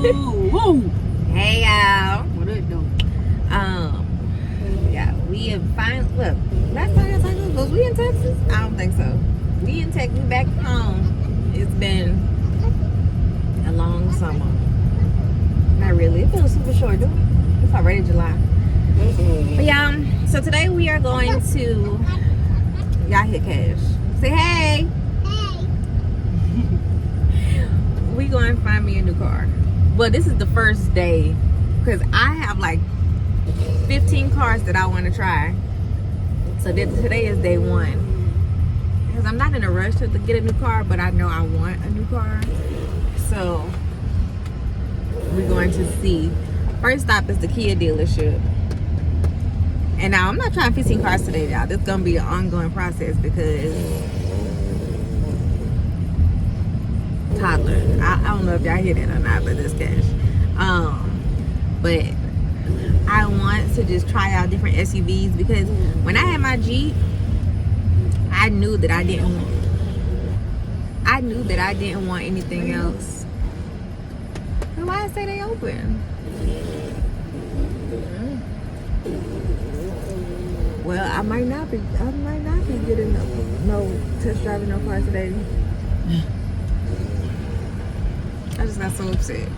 Hey y'all. What it do? Yeah, we have finally look. Last time I talked to was we in Texas? I don't think so. We in Texas, we back home. It's been a long summer. Not really. It feels super short, dude. It's already July. But yeah, so today we are going to y'all hear Kash. Say hey. We going to find me a new car. Well, this is the first day because I have like 15 cars that I want to try. So today is day one. Because I'm not in a rush to get a new car, but I know I want a new car. So we're going to see. First stop is the Kia dealership. And now I'm not trying 15 cars today, y'all. This is going to be an ongoing process because toddler. I don't know if y'all hear that or not, but this Kash. But I want to just try out different SUVs because when I had my Jeep, I knew that I didn't want anything else. And why I say they open? Well, I might not be getting no test driving no car today. I just got so upset.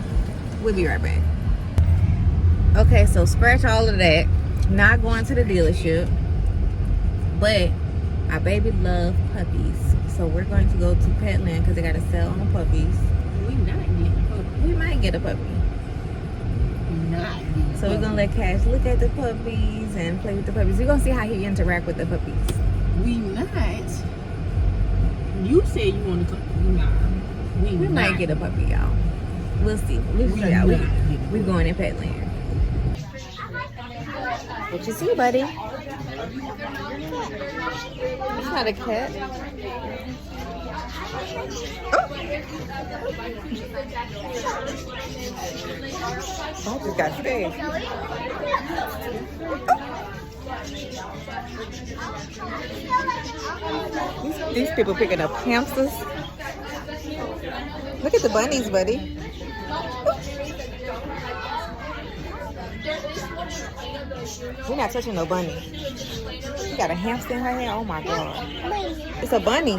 We'll be right back. Okay, so scratch all of that. Not going to the dealership. But our baby loves puppies. So we're going to go to Petland because they got a sale on the puppies. We not getting a puppy. We might get a puppy. So we're going to let Kash look at the puppies and play with the puppies. We're going to see how he interact with the puppies. We not. You said you want to come. Nah. We might get a puppy, y'all. We'll see. We'll show y'all. We're going in Petland. What you see, buddy? It's not a cat. Oh, I just got scared. These people picking up hamsters. Look at the bunnies, buddy. We're not touching no bunny. She got a hamster in her hair. Oh my god. It's a bunny.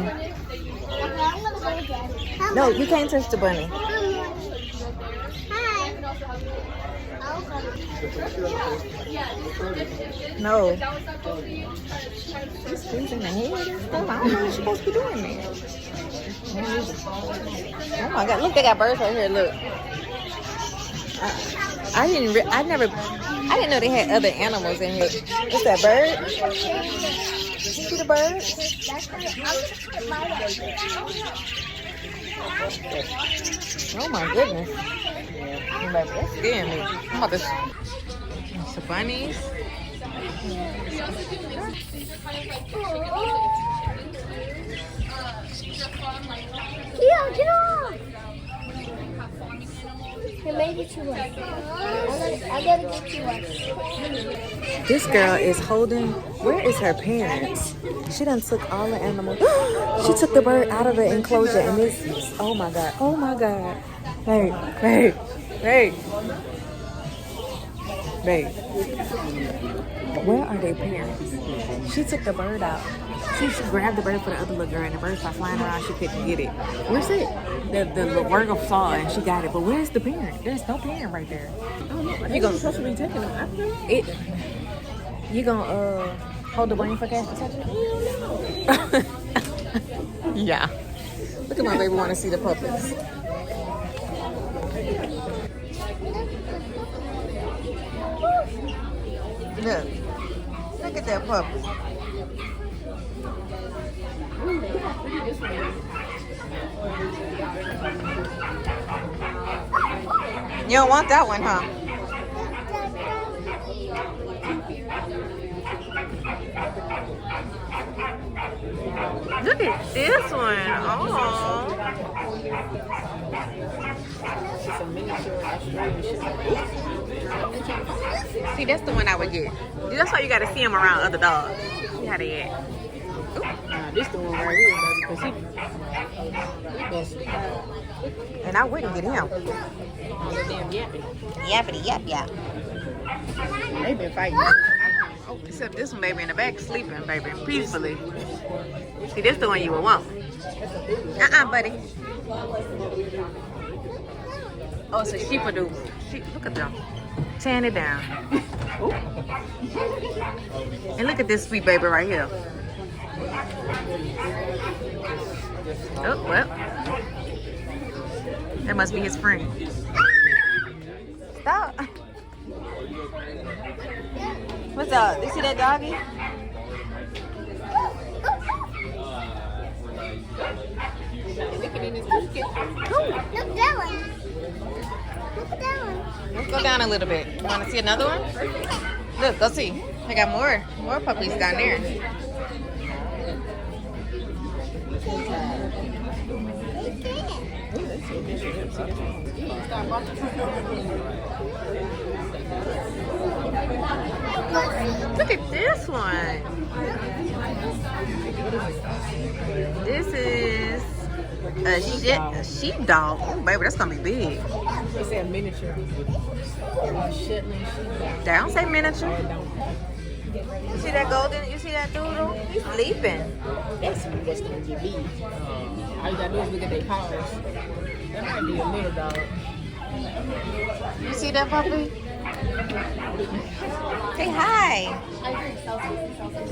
No, you can't touch the bunny. No. She's freezing the head and stuff. I don't know what she's supposed to be doing there. Oh my god, look, they got birds right here, look. I didn't know they had other animals in here. What's that, bird? You see the bird? Oh my goodness. I'm like, that's scaring me. I'm about to... Some bunnies. Yeah, get off! I gotta get you one. This girl is holding... Where is her parents? She done took all the animals. She took the bird out of the enclosure and this... Oh my god. Oh my god. Hey. Where are their parents? She took the bird out. She grabbed the bird for the other little girl and the bird started flying around. She couldn't get it. Where's it? The little girl saw it and she got it. But where's the parent? There's no parent right there. You gonna supposed to be taking them after it? You gonna hold the bunny for Kash to touch it? Yeah. Look at my baby want to see the puppies. Look at that puppy. You don't want that one, huh? Look at this one. Oh. See, that's the one I would get. That's why you gotta see them around other dogs. See how they act. Nah, this the one right here, baby, because he been sleep. And I wouldn't get him. All that damn yapping. Yappity yap yap. They been fighting. Except this one, baby, in the back, sleeping, baby, peacefully. See, this the one you would want. Buddy. Oh, it's a sheepadoo. Look at them. Tearing it down. And look at this sweet baby right here. Oh, well. That must be his friend. Stop. What's up? You see that doggy? Look that one. Look at that one. Let's go down a little bit. You want to see another one? Look, go see. I got more puppies down there. Look at this one. This is a sheepdog. Oh, baby, that's gonna be big. They said miniature. Shetland sheep. They don't say miniature. You see that golden? You see that doodle? He's sleeping. That's gonna get big. All you gotta do is look at their paws. That might be a little dog. You see that puppy? Say hi.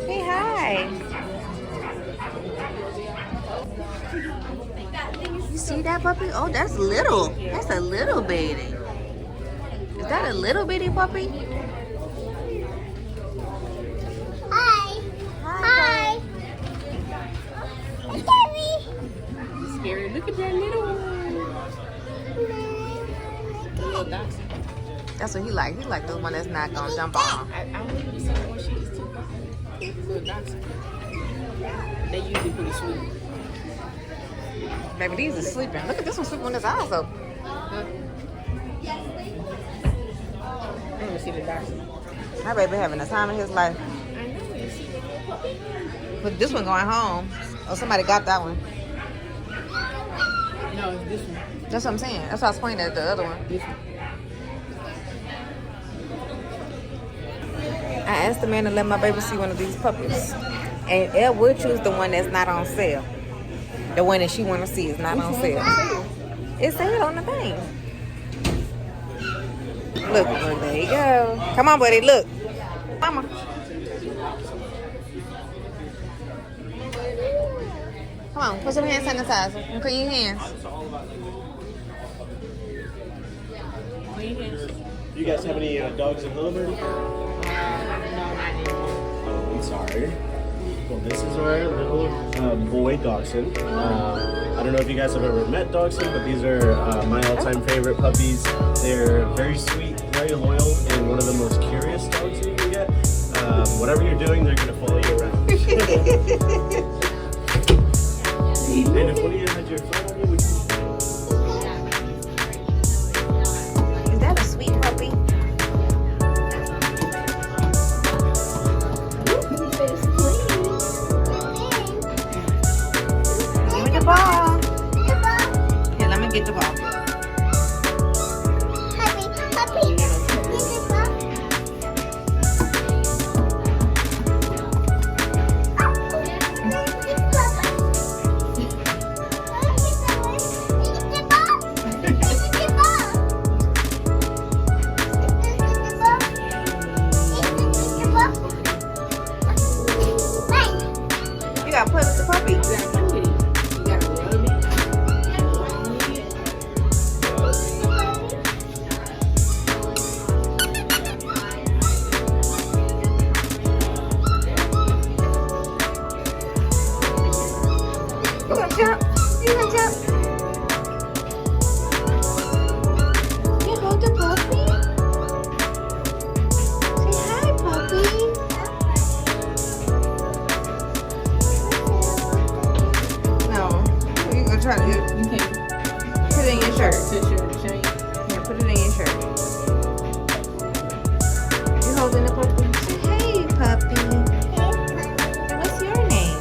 Say hi. You see that puppy? Oh, that's little. That's a little bitty. Is that a little bitty puppy? Hi. Hi. Scary. Look at that little one. Little dachshund. That's what he like. He like the one that's not gonna jump on him. I want to see what she is too. Little dachshund. They usually pretty sweet. Baby, these are sleeping. Look at this one sleeping with his eyes open. Huh? I want to see the dachshund. My baby having the time of his life. I know. You see the little puppy? But this one going home. Oh, somebody got that one. No, it's this one. That's what I'm saying. That's why I was pointing at the other one. This one. I asked the man to let my baby see one of these puppies. And Elle would choose the one that's not on sale. The one that she want to see is not on sale. It said on the thing. Look, well, there you go. Come on, buddy, look. Mama. Come on, put some hand sanitizer and clean your hands. Clean hands. You guys have any dogs in Lillibird? No, not anymore. Oh, I'm sorry. Well, this is our little boy dachshund. I don't know if you guys have ever met dachshund, but these are my all-time favorite puppies. They're very sweet, very loyal, and one of the most curious dogs you can get. Whatever you're doing, they're going to follow you around. And if one of you had your phone on you, would you... Is that a sweet puppy? Give me the ball. Here, let me get the ball. You gotta play with the puppy. You gotta rub it. You gonna jump? You gonna jump? You hold the puppy? Say hi, puppy. No, you gonna try to You can't put it in your shirt. touch your chain. Yeah, put it in your shirt. You holding the puppy? Say hey, puppy. What's your name?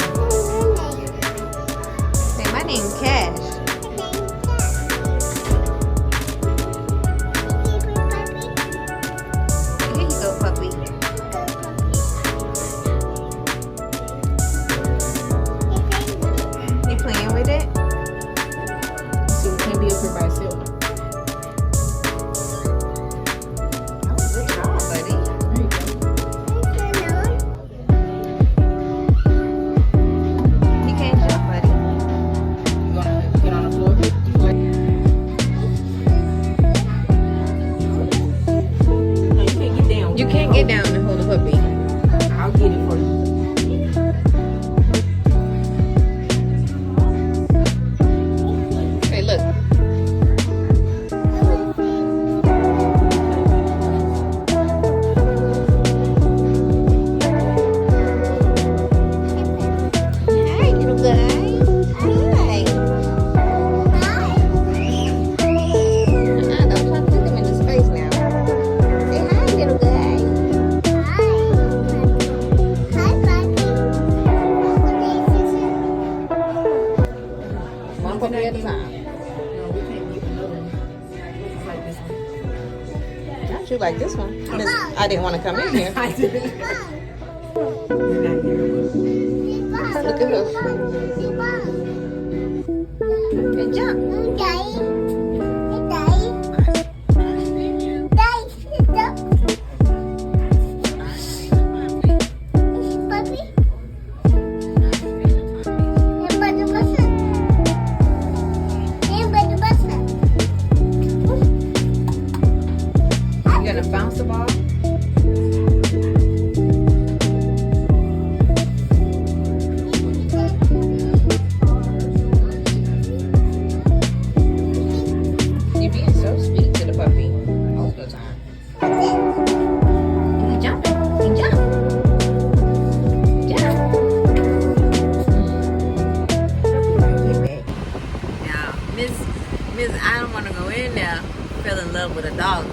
can't be up here by itself. Oh, good job, buddy. There you go. You can't jump, buddy. You gonna get on the floor? No, you can't get down. You can't get down and hold a puppy. I'll get it for you. Hey, look. Hi, little guy. Hi. Don't try to look him in his face now. Say hi, little guy. One puppy at a time. No, we can't get another one. It's like this one. Not you like this one. I didn't want to come in here. I did. Look at her. And jump. You gonna bounce the ball? You're being so sweet to the puppy all the time. He's jumping. He jump. Jump. Now, Miss, I don't want to go in there, fell in love with a dog,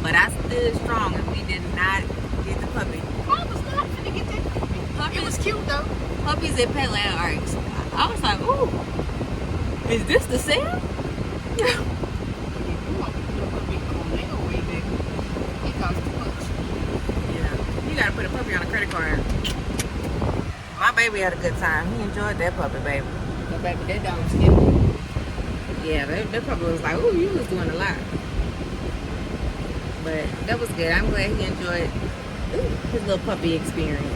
but I stood strong and we did not get the puppy. I was not finna get that puppy. It was cute though. Puppies at Petland Arts. I was like, ooh, is this the sale? You want to put a puppy on layaway, baby. It costs too much. Yeah, you gotta put a puppy on a credit card. My baby had a good time. He enjoyed that puppy, baby. Go back to that dog skin. Yeah, that puppy was like, ooh, you was doing a lot. But that was good. I'm glad he enjoyed his little puppy experience.